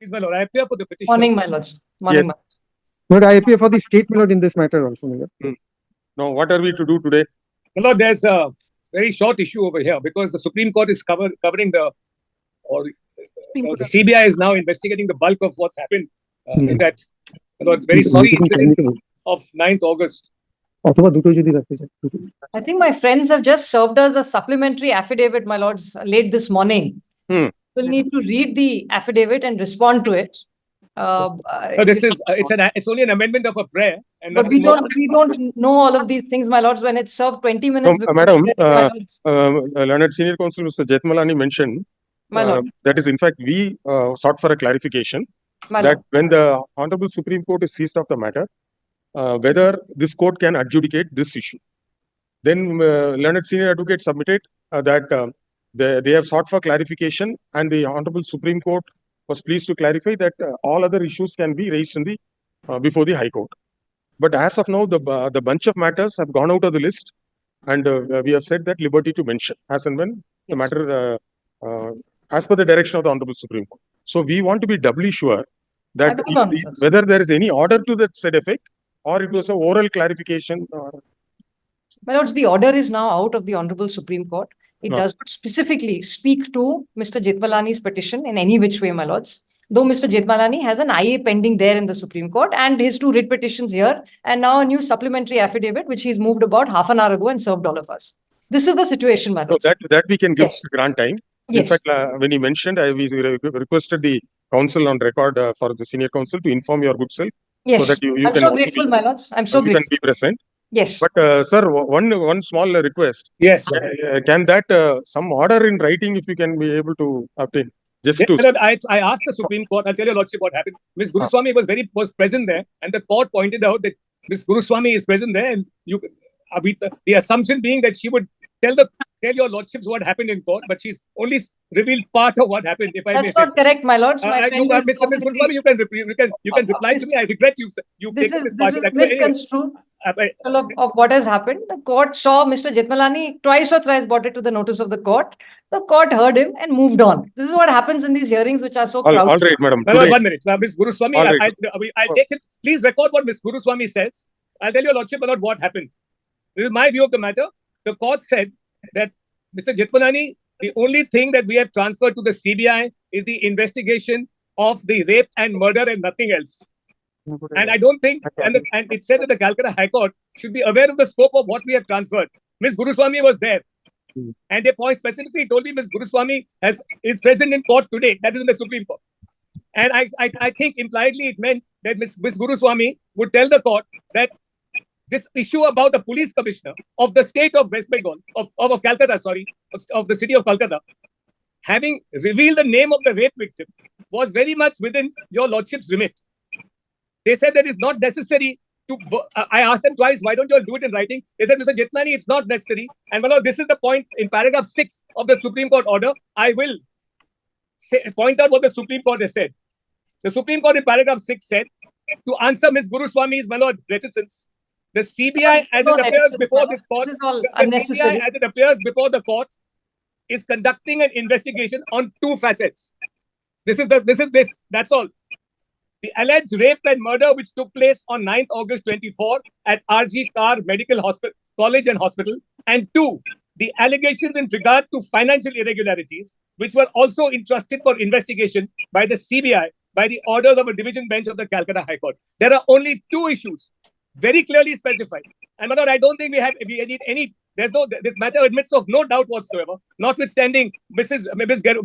Please, my lord, I appear for the petition. Morning, my lords. Morning, Yes. my But I appear for the state, my lord, in this matter also, my lord. Now, what are we to do today? My lord, there's a very short issue over here because the Supreme Court is covering the CBI is now investigating the bulk of what's happened in that very sorry incident of 9th August. অথবা দুটো যদি রাখতে চাই দুটো। I think my friends have just served us a supplementary affidavit, my lords, late this morning. We'll need to read the affidavit and respond to it. So this is it's only an amendment of a prayer, and But we don't know all of these things, my lords, when it's served 20 minutes before. Madam, my lords. Learned Senior Counsel Mr. Jethmalani mentioned My lord. that is, in fact, we sought for a clarification My that lord. when the Honorable Supreme Court is seized of the matter, whether this court can adjudicate this issue. Then Learned Senior Advocate submitted that they have sought for clarification, and the Honorable Supreme Court was pleased to clarify that all other issues can be raised in the before the High Court. But as of now, the bunch of matters have gone out of the list, and we have said that liberty to mention as and when the Yes. matter, as per the direction of the Honorable Supreme Court. So we want to be doubly sure that I don't know, sir. whether there is any order to that said effect, or it was a oral clarification. My lords, the order is now out of the Honorable Supreme Court. It No. does not specifically speak to Mr. Jethmalani's petition in any which way, my lords. Though Mr. Jethmalani has an IA pending there in the Supreme Court and his 2 writ petitions here, and now a new supplementary affidavit, which he's moved about half an hour ago and served all of us. This is the situation, my So lords. that we can give Yes. grant time. In Yes. fact, when he mentioned, we requested the counsel on record for the senior counsel to inform your good self Yes. so that you I'm can so also grateful, be, my lords. I'm so you can grateful. be present. Yes. But sir, one small request. Yes. Can that some order in writing, if you can be able to obtain, just Yes, to my lord, I asked the Supreme Court. I'll tell your lordship what happened. Ms. Guruswamy was present there, and the court pointed out that Ms. Guruswamy is present there, and the assumption being that she would tell your lordships what happened in court, but she's only revealed part of what happened. If I may That's say not so. correct, my lords. My friend is Ms. Guruswamy, you can reply to me. I regret you've This taken is part. misconstrued of what has happened. The court saw Mr. Jethmalani twice or thrice brought it to the notice of the court. The court heard him and moved on. This is what happens in these hearings, which are so crowded. all right, madam. No, no, Today, 1 minute. Ms. Guruswamy, All right. I'll take it. Please record what Ms. Guruswamy says. I'll tell your lordship about what happened. This is my view of the matter. The court said that Mr. Jethmalani, the only thing that we have transferred to the CBI is the investigation of the rape and murder and nothing else. And I don't think, and it said that the Calcutta High Court should be aware of the scope of what we have transferred. Ms. Guruswamy was there. And they specifically told me Ms. Guruswamy is present in court today. That is in the Supreme Court. And I think impliedly it meant that Ms. Guruswamy would tell the court that this issue about the police commissioner of the state of West Bengal, of Calcutta, of the city of Calcutta, having revealed the name of the rape victim was very much within your lordship's remit. They said that it's not necessary to. I asked them twice, why don't you all do it in writing? They said, Mr. Jethmalani, it's not necessary. And well, this is the point in paragraph 6 of the Supreme Court order. I will point out what the Supreme Court has said. The Supreme Court in paragraph 6 said, to answer Ms. Guruswamy's, my lord, reticence, the CBI, as it appears before this court, This is all the unnecessary. CBI, as it appears before the court, is conducting an investigation on 2 facets. This is this. That's all. The alleged rape and murder which took place on 9th August 24 at RG Carr Medical Hospital, College and Hospital, and 2, the allegations in regard to financial irregularities, which were also entrusted for investigation by the CBI by the orders of a division bench of the Calcutta High Court. There are only 2 issues, very clearly specified. And my lord, I don't think we need any. This matter admits of no doubt whatsoever, notwithstanding Ms.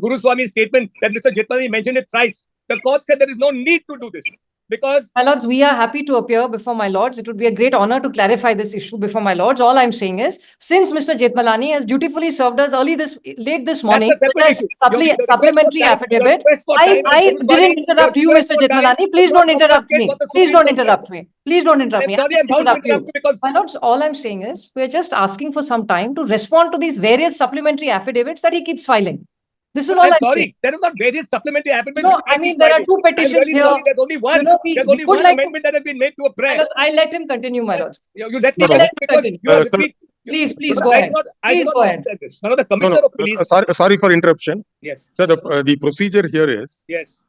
Guruswamy's statement that Mr. Jethmalani mentioned it thrice. The court said there is no need to do this because. My lords, we are happy to appear before my lords. It would be a great honor to clarify this issue before my lords. All I'm saying is, since Mr. Jethmalani has dutifully served us late this morning, That's a separate issue. supplementary affidavit, I didn't interrupt you, Mr. Jethmalani. Please don't interrupt me. Please don't interrupt me. Please don't interrupt me. Sorry, I'm bound to interrupt you because. My lords, all I'm saying is, we're just asking for some time to respond to these various supplementary affidavits that he keeps filing. This is all I'm sorry. saying. There are not various supplementary affidavits. No, I mean, there are 2 petitions really here. sorry, there's only one. You know, we There's only would one like to- amendment that has been made to a My prayer. lords, I let him continue, my lords. You let me No, no. finish because Continue. you are Sir, repeat. Please I go did ahead. not- I did Please not go ahead. understand this. One of the commissioner of police. sorry for interruption. Yes. So the procedure here is, Yes.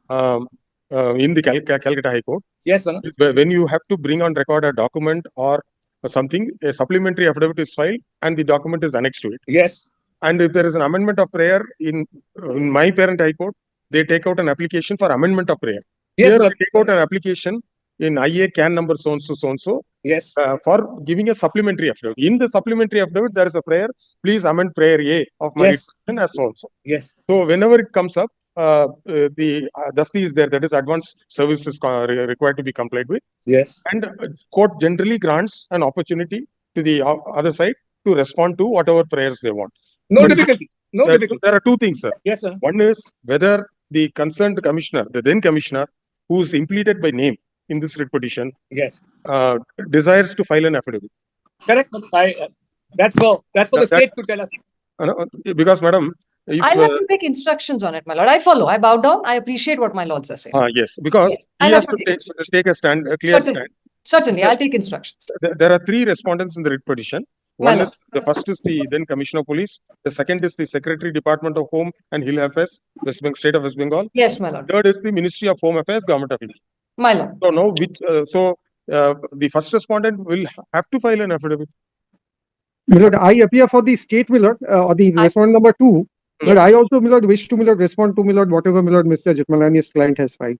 in the Calcutta High Court. Yes, Manoj. When you have to bring on record a document or something, a supplementary affidavit is filed and the document is annexed to it. Yes. And if there is an amendment of prayer in my parent High Court, they take out an application for amendment of prayer. Yes, Here Manoj. they take out an application in IA can number so and so Yes. for giving a supplementary affidavit. In the supplementary affidavit, there is a prayer. Please amend prayer A of my Yes. petition as so and so. Yes. So whenever it comes up, the Dasti is there. That is advanced services required to be complied with. Yes. And court generally grants an opportunity to the other side to respond to whatever prayers they want. No But difficulty. No difficulty. there are two things, sir. Yes, sir. One is whether the concerned commissioner, the then commissioner, who is implicated by name in this writ petition, Yes. desires to file an affidavit. Correct. That's for the state to tell us. Because, madam, if, I'll have to take instructions on it, my lord. I follow. I bow down. I appreciate what my lords are saying. yes, because Yes. he I'll has have to to take take a stand, a clear Certainly. stand. Certainly, I'll take instructions. There are three respondents in the writ petition. My One lord. is the first is the then Commissioner of Police. The second is the Secretary Department of Home and Hill Affairs, State of West Bengal. Yes, my lord. Third is the Ministry of Home Affairs, Government of India. My lord. So now, the first respondent will have to file an affidavit. My lord, I appear for the state, my lord, or the respondent number 2. But I also, my lord, wish to, my lord, respond to, my lord, whatever, my lord, Mr. Jetmalani's client has filed.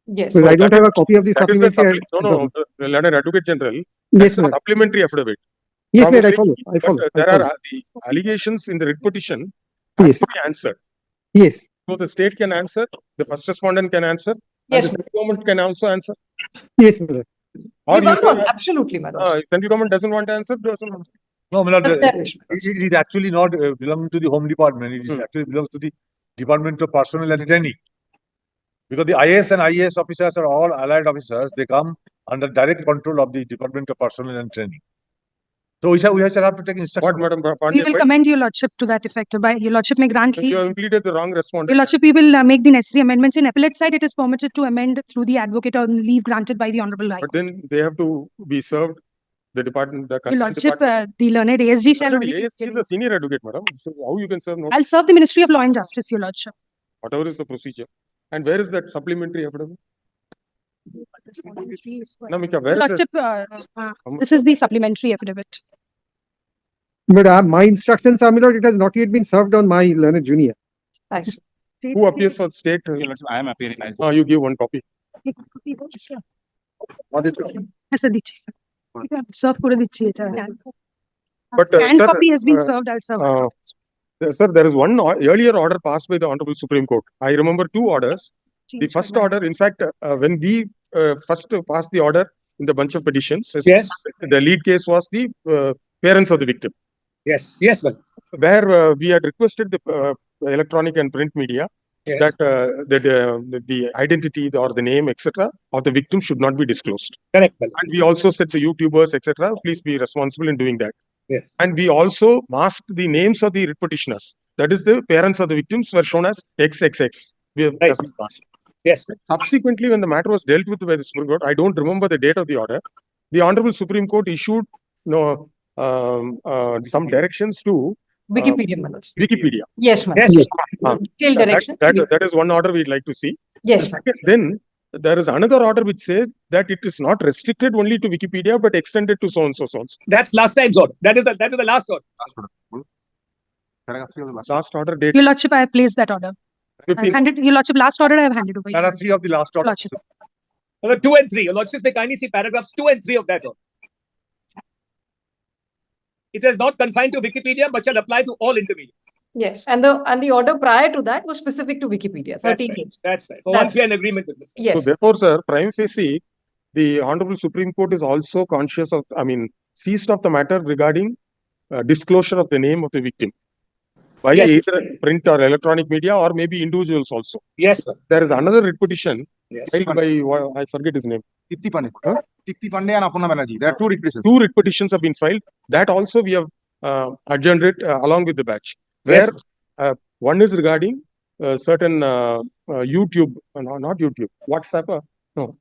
Yes. Because I don't that have is- a copy of the That is a supplementary. Learned Advocate General. Yes, That's a sir. supplementary affidavit. Yes, sir, I Probably, follow. I follow. But I there are follow. the allegations in the writ petition Yes. have to be answered. Yes. So the state can answer, the first respondent can answer, Yes, and the central government can also answer. Yes, my lord. Or We you bow down. say, Absolutely, my lord. central government doesn't want to answer, doesn't want to. No, my lord, That's their wish, my lord. it is actually not belonging to the Home Department. It Hmm. actually belongs to the Department of Personnel and Training. Because the IAS and IAS officers are all allied officers. They come under direct control of the Department of Personnel and Training. So we shall have to take instruction. What, Madam We Pandey? will commend your lordship to that effect. By your lordship may grant You leave. have implemented the wrong Your respondent. lordship, we will make the necessary amendments. In appellate side, it is permitted to amend through the advocate on leave granted by the Honorable High But Court. then they have to be served, the department, the Your concerned lordship, department. the learned ASG shall Already, only be yes, he's getting- a senior advocate, madam. So how you can serve notice? I'll serve the Ministry of Law and Justice, your lordship. Whatever is the procedure. And where is that supplementary affidavit? No, Mika, where Your is this? lordship, this is the supplementary affidavit. But my instructions are, my lord, it has not yet been served on my learned junior. Thanks. Who appears for state? I am appearing. You give one copy. আচ্ছা দিচ্ছি sir serve করে দিচ্ছি এটা But, scanned sir, copy has been served. I'll serve. Sir, there is one earlier order passed by the Honorable Supreme Court. I remember two orders. The first order, in fact, when we first passed the order in the bunch of petitions, Yes. the lead case was the parents of the victim, Yes. Yes, Manoj. where we had requested the electronic and print media Yes. that the identity or the name, etc., of the victim should not be disclosed. Correct, Manoj. And we also said to YouTubers, etc., please be responsible in doing that. Yes. And we also masked the names of the writ petitioners. That is, the parents of the victims were shown as XXX. We have Right. that's been masked. Yes. Subsequently, when the matter was dealt with by the Supreme Court, I don't remember the date of the order. The Honorable Supreme Court issued some directions to Wikipedia, my lord. Wikipedia. Yes, my Yes. lord. Ah, Detailed direction. That is one order we'd like to see. Yes. Then there is another order which says that it is not restricted only to Wikipedia but extended to so and so so and so. That's last time's order. That is the last order. Last order date Your lordship, I have placed that order. I've 15th. handed your lordship last order. I have handed over. There are three of the last order. Lordship. 2 and 3. Your lordships may kindly see paragraphs 2 and 3 of that order. It is not confined to Wikipedia, but shall apply to all intermediaries. Yes. And the order prior to that was specific to Wikipedia. That's 13 right. pages. That's right. For That's once we are in agreement with this. So Yes. therefore, sir, prima facie, the Honorable Supreme Court is also conscious of, seized of the matter regarding disclosure of the name of the victim by Yes. either print or electronic media or maybe individuals also. Yes, sir. There is another writ petition Yes. filed by, I forget his name. Tipti Pandey and Apurna Banerjee. There are two requests. Two writ petitions have been filed. That also we have adjourned it along with the batch. Where Yes. one is regarding certain YouTube, not YouTube, WhatsApp, no.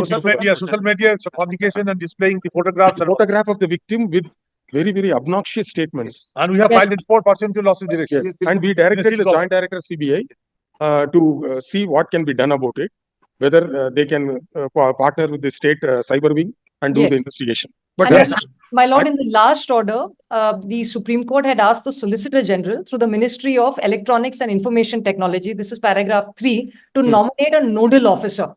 Social media publication and displaying the photographs. Photograph of the victim with very, very obnoxious statements. And we have Yes. filed it for percentage lawsuit direction. Yes. And we directed the Still Joint Director CBI to see what can be done about it. whether they can partner with the state cyber wing and do Yes. the investigation. But And Yes. my lord, in the last order, the Supreme Court had asked the Solicitor General through the Ministry of Electronics and Information Technology, this is paragraph 3, to nominate a nodal officer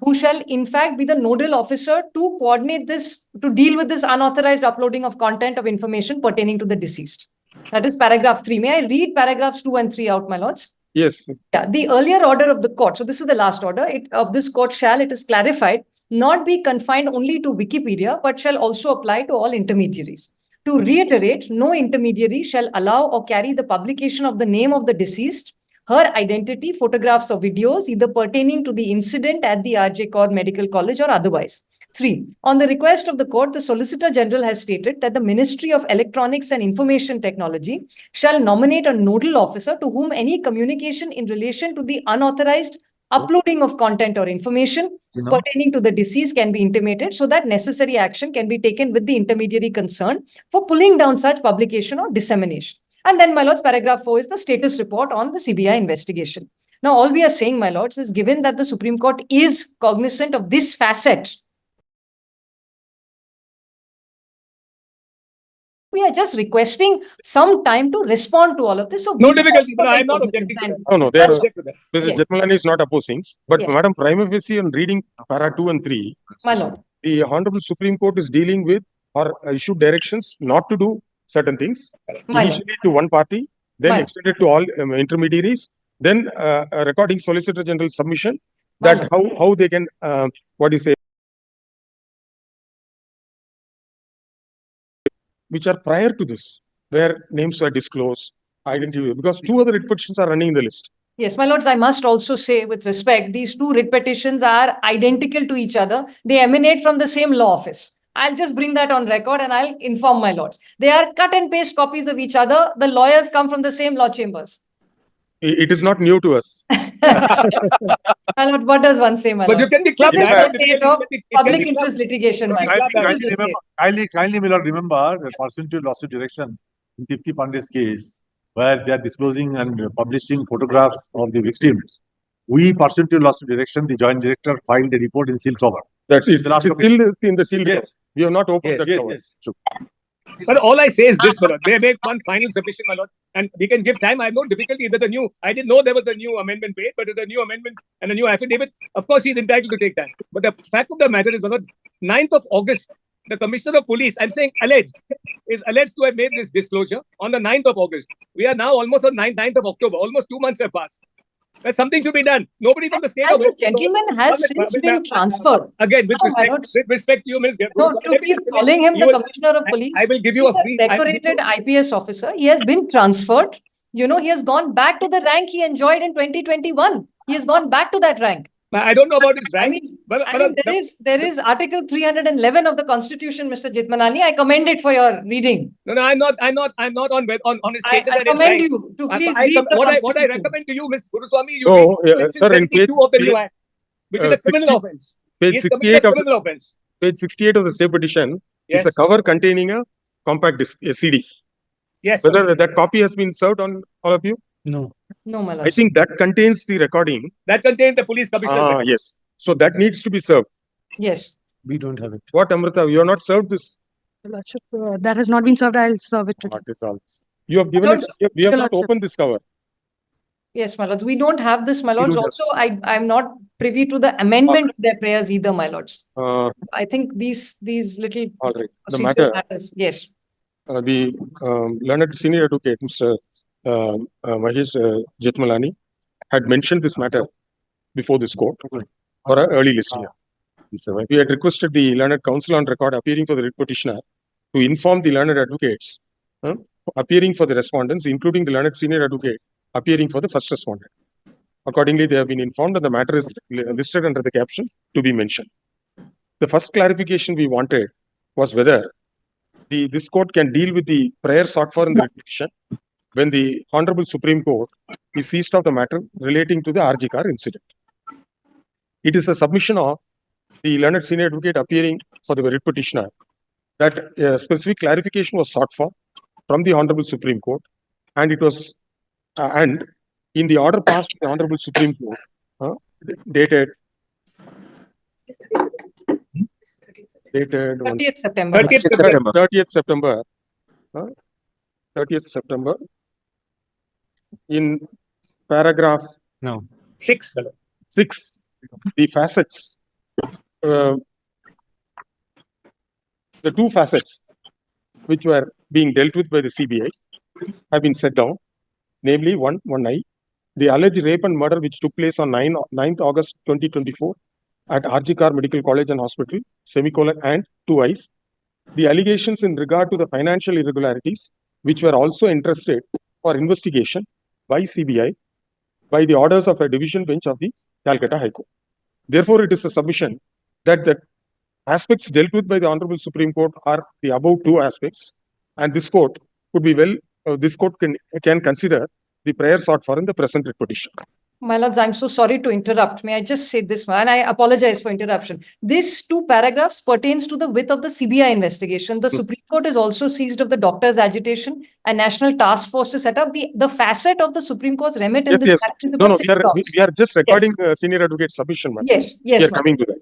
who shall in fact be the nodal officer to coordinate this, to deal with this unauthorized uploading of content of information pertaining to the deceased. That is paragraph 3. May I read paragraphs 2 and 3 out, my lords? yes, Yeah, the earlier order of the court, so this is the last order of this court, shall, it is clarified, not be confined only to Wikipedia, but shall also apply to all intermediaries. To reiterate, no intermediary shall allow or carry the publication of the name of the deceased, her identity, photographs or videos, either pertaining to the incident at the R.J. Kaur Medical College or otherwise. 3. On the request of the court, the Solicitor General has stated that the Ministry of Electronics and Information Technology shall nominate a nodal officer to whom any communication in relation to the unauthorized uploading of content or information pertaining to the deceased can be intimated, so that necessary action can be taken with the intermediary concerned for pulling down such publication or dissemination. And then, my lords, paragraph 4 is the status report on the CBI investigation. Now, all we are saying, my lords, is given that the Supreme Court is cognizant of this facet, we are just requesting some time to respond to all of this. So No difficulty. No, I'm not objecting to that. no, they are, Object to that. Mr. Yes. Jetmalani is not opposing, but Yes. Madam Prima facie, on reading para 2 and 3, my lord. the Honorable Supreme Court is dealing with or issued directions not to do certain things, My lord. initially to one party, then Right. extended to all intermediaries, then recording Solicitor General submission My that how they can, what do you say, which are prior to this, where names were disclosed, identity, because 2 other writ petitions are running in the list. Yes, my lords, I must also say with respect, these 2 writ petitions are identical to each other. They emanate from the same law office. I'll just bring that on record and I'll inform my lords. They are cut and paste copies of each other. The lawyers come from the same law chambers. It is not new to us. My lord, what does one say, my But lord? you can be This clubbed. is I the know state of it can public be interest litigation, my lord. Kindly- This is Kindly the state. remember, kindly, my lord, remember that pursuant to lawsuit direction in Tipti Pandey's case, where they are disclosing and publishing photographs of the victims. We, pursuant to lawsuit direction, the joint director filed a report in seal cover. That's it's The last still copy. in the sealed. Yes. We have not opened Yes, that yes, cover. yes. But all I say is this, my lord. They make one final submission, my lord, and we can give time. I have no difficulty. There's a new. I didn't know there was a new amendment made, but there's a new amendment and a new affidavit. Of course, he's entitled to take time. But the fact of the matter is, my lord, 9th of August, the Commissioner of Police, I'm saying alleged, is alleged to have made this disclosure on the 9th of August. We are now almost on 9th of October. Almost 2 months have passed. Something should be done. Nobody from the state And of this West Bengal- gentleman has since been transferred. Again, with No, my respect, lords. with respect to you, Ms. No, to keep calling him the Commissioner of Police. I will give you a He's free. decorated IPS officer. He has been transferred. You know, he has gone back to the rank he enjoyed in 2021. He has gone back to that rank. I don't know about his I rank. mean, but there is Article 311 of the Constitution, Mr. Jitmanani. I commend it for your reading. No, I'm not on his I status and his commend rank. you to please read the What I Constitution. recommend to you, Ms. Guruswamy, you No, read section sir, in 72 of the new page- act, which is a criminal 60 offense. Page He's 68 committed a of criminal offense. page 68 of the state petition Yes, is a cover containing a compact disc, a CD. yes. Whether that copy has been served on all of you? No, my lord. I think that contains the recording. That contains the police commissioner. Yes. So that needs to be served. Yes. We don't have it. What, Amrita? You have not served this? Lordship, that has not been served. I'll serve it today. What is all this? You have given it. We have not opened this cover. Yes, my lords. We don't have this, my lords. don't have Also, I'm not privy to the amendment to their prayers either, my lords. Uh, I think these little all right. The procedural matter, matters. Yes. the learned senior advocate, Mr. Mahesh Jitmalani, had mentioned this matter before this court for an early listing. We had requested the learned counsel on record appearing for the writ petitioner to inform the learned advocates appearing for the respondents, including the learned senior advocate appearing for the first respondent. Accordingly, they have been informed and the matter is listed under the caption to be mentioned. The first clarification we wanted was whether this court can deal with the prayer sought for in the writ petition when the Honorable Supreme Court is seized of the matter relating to the RG car incident. It is a submission of the learned senior advocate appearing for the writ petitioner that specific clarification was sought for from the Honorable Supreme Court, and it was and in the order passed by the Honorable Supreme Court dated dated 30th September. 30th September. 30th September. 30th September. In paragraph 6. 6, the facets, the two facets which were being dealt with by the CBI have been set down, namely 1I, the alleged rape and murder which took place on 9th August 2024 at RG Kar Medical College and Hospital, semicolon, and 2Is, the allegations in regard to the financial irregularities which were also entrusted for investigation by CBI by the orders of a division bench of the Calcutta High Court. Therefore, it is a submission that the aspects dealt with by the Honorable Supreme Court are the above two aspects, and this court could be this court can consider the prayer sought for in the present writ petition. My lords, I'm so sorry to interrupt. May I just say this, and I apologize for interruption. These two paragraphs pertains to the width of the CBI investigation. The Supreme Court is also seized of the doctors' agitation. A national task force to set up. The facet of the Supreme Court's remit in Yes, this yes. matter is No, about no, 6 we are just recording senior advocate submission. Yes, We yes, are coming to that.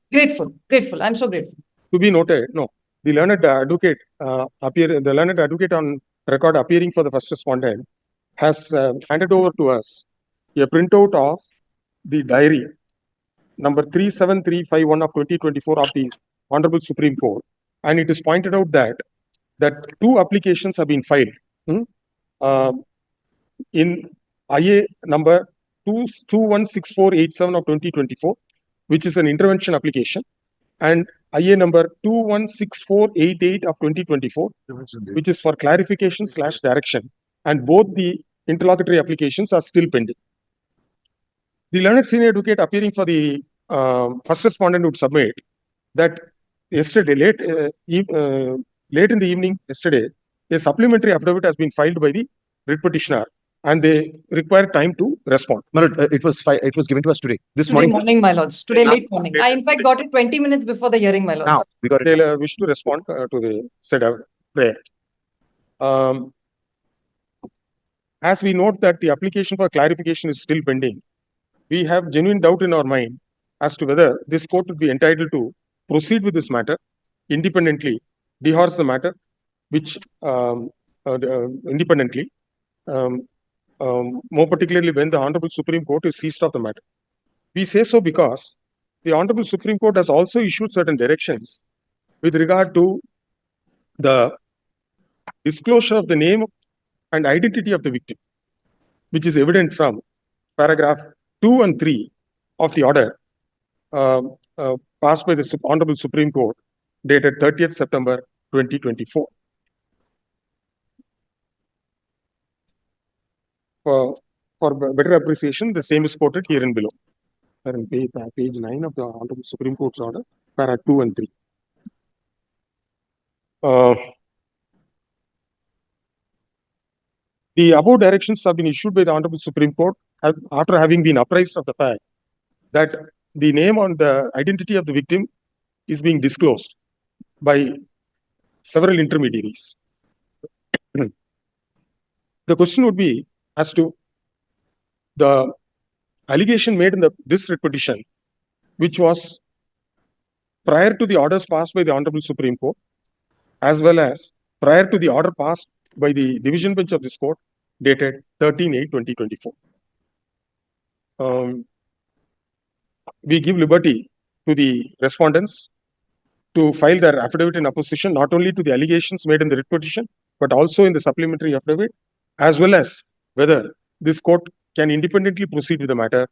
grateful. I'm so grateful. To be noted, no, the learned advocate the learned advocate on record appearing for the first respondent has handed over to us a printout of the diary number 37351 of 2024 of the Honorable Supreme Court, and it is pointed out that two applications have been filed in IA number 216487 of 2024, which is an intervention application, and IA number 216488 of 2024, which is for clarification / direction, and both the interlocutory applications are still pending. The learned senior advocate appearing for the first respondent would submit that yesterday, late in the evening yesterday, a supplementary affidavit has been filed by the writ petitioner, and they require time to respond. It was given to us today. Today morning, my lords. Today late morning. I in fact got it 20 minutes before the hearing, my lords. Now we got it. They wish to respond to the said prayer. As we note that the application for clarification is still pending, we have genuine doubt in our mind as to whether this court would be entitled to proceed with this matter independently, dehorse the matter, which independently, more particularly when the Honorable Supreme Court is seized of the matter. We say so because the Honorable Supreme Court has also issued certain directions with regard to the disclosure of the name and identity of the victim, which is evident from paragraph 2 and 3 of the order passed by the Honorable Supreme Court dated 30th September 2024. For better appreciation, the same is quoted here and below. Page 9 of the Honorable Supreme Court's order, paragraph 2 and 3. The above directions have been issued by the Honorable Supreme Court after having been apprised of the fact that the name and the identity of the victim is being disclosed by several intermediaries. The question would be as to the allegation made in this writ petition, which was prior to the orders passed by the Honorable Supreme Court, as well as prior to the order passed by the division bench of this court dated 13/8/2024. We give liberty to the respondents to file their affidavit in opposition not only to the allegations made in the writ petition, but also in the supplementary affidavit, as well as whether this court can independently proceed with the matter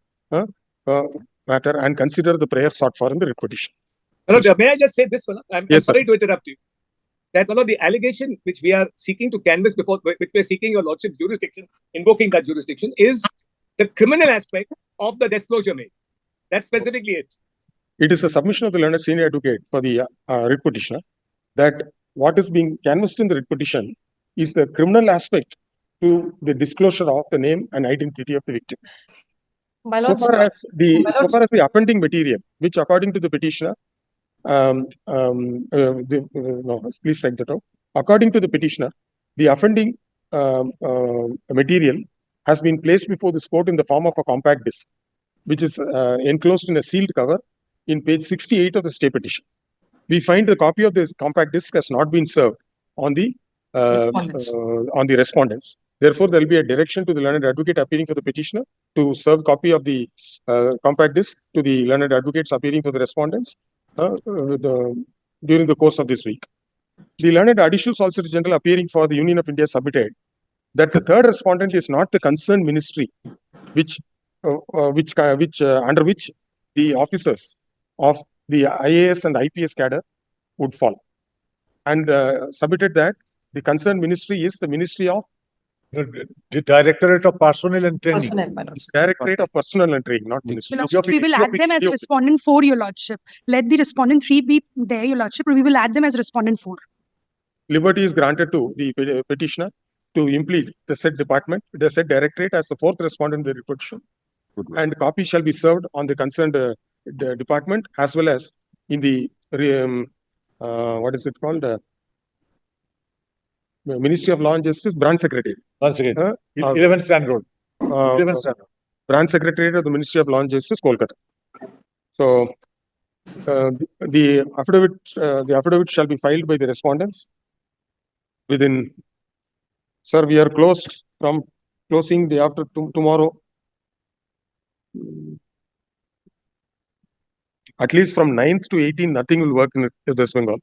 and consider the prayer sought for in the writ petition. May I just say this one? I'm sorry to interrupt you. That one of the allegation which we are seeking to canvass before, which we are seeking your lordship jurisdiction, invoking that jurisdiction, is the criminal aspect of the disclosure made. That's specifically it. It is a submission of the learned senior advocate for the writ petitioner that what is being canvassed in the writ petition is the criminal aspect to the disclosure of the name and identity of the victim. So far as the offending material, which according to the petitioner, please strike that out. According to the petitioner, the offending material has been placed before this court in the form of a compact disc, which is enclosed in a sealed cover in page 68 of the stay petition. We find the copy of this compact disc has not been served on the respondents. Therefore, there will be a direction to the learned advocate appearing for the petitioner to serve copy of the compact disc to the learned advocates appearing for the respondents during the course of this week. The learned additional solicitor general appearing for the Union of India submitted that the third respondent is not the concerned ministry, under which the officers of the IAS and IPS cadre would fall, and submitted that the concerned ministry is the Ministry of The Directorate of Personnel and Training. Personnel, my lords. Directorate of Personnel and Training, not Ministry. Your Lordship, we will add them as respondent 4, Your Lordship. Let the respondent 3 be there, Your Lordship, but we will add them as respondent 4. Liberty is granted to the petitioner to implead the said department, the said directorate as the fourth respondent in the petition, and copy shall be served on the concerned department as well as in the what is it called? Ministry of Law and Justice Branch Secretary. Once again, 11 Strand Road. 11 Strand Road. Branch Secretary of the Ministry of Law and Justice, Kolkata. So the affidavit shall be filed by the respondents within. Sir, we are closed from closing day after tomorrow. At least from 9th to 18th, nothing will work in West Bengal.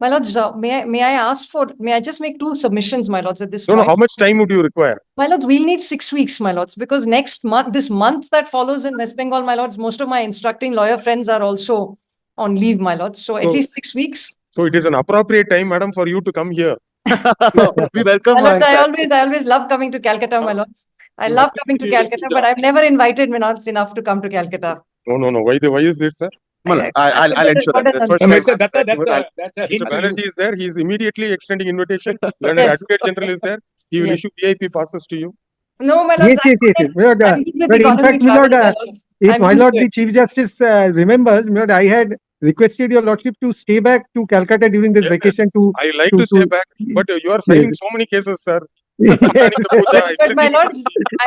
My lords, may I just make 2 submissions, my lords, at this No, point? how much time would you require? My lords, we'll need 6 weeks, my lords, because this month that follows in West Bengal, my lords, most of my instructing lawyer friends are also on leave, my lords. So at least 6 weeks. So it is an appropriate time, madam, for you to come here. No, we welcome. My lords, I always love coming to Calcutta, my lords. I love coming to Calcutta, but I've never invited my lords enough to come to Calcutta. No. Why is this, sir? I'll ensure that. The first Mr. time- Datta, that's a hint Mr. to you. Banerjee is there. He is immediately extending invitation. Learned Yes. Advocate General is there. He will Yes. issue VIP passes to you. No, my lords, Yes. My lord, I'm with but in economy fact, my travel, lord, my lords. if I'm my used lord to the it. Chief Justice remembers, my lord, I had requested your lordship to stay back to Calcutta during this Yes, vacation yes. I like to stay back, but you are filing so many cases, sir. But my lords,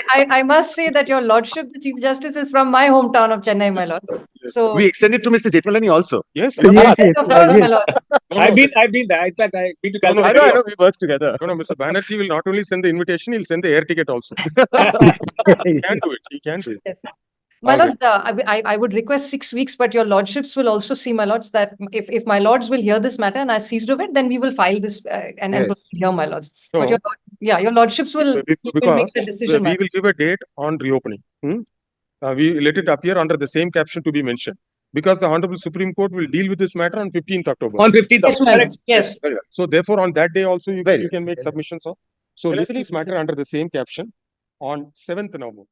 I must say that your lordship, the Chief Justice, is from my hometown of Chennai, my lords. Yes. So We extend it to Mr. Jetmalani also. Yes, Yes, yes, of course, my yes. lords. I've been there. In fact, I've been to No, Calcutta. I know, we work together. No, Mr. Banerjee will not only send the invitation, he'll send the air ticket also. He can do it. He can do it. Yes. My All lord, I would request 6 weeks, but your lordships will also see, my lords, that if my lords will hear this matter and are seized of it, then we will file this and Yes. hear, my lords. No. But your lordships will make Because the decision. we will give a date on reopening. We let it appear under the same caption to be mentioned. Because the Honorable Supreme Court will deal with this matter on 15th October. On 15th. Yes, my lords. Yes. So therefore, on that day also, you Very can make submissions of. So list this matter under the same caption on 7th November.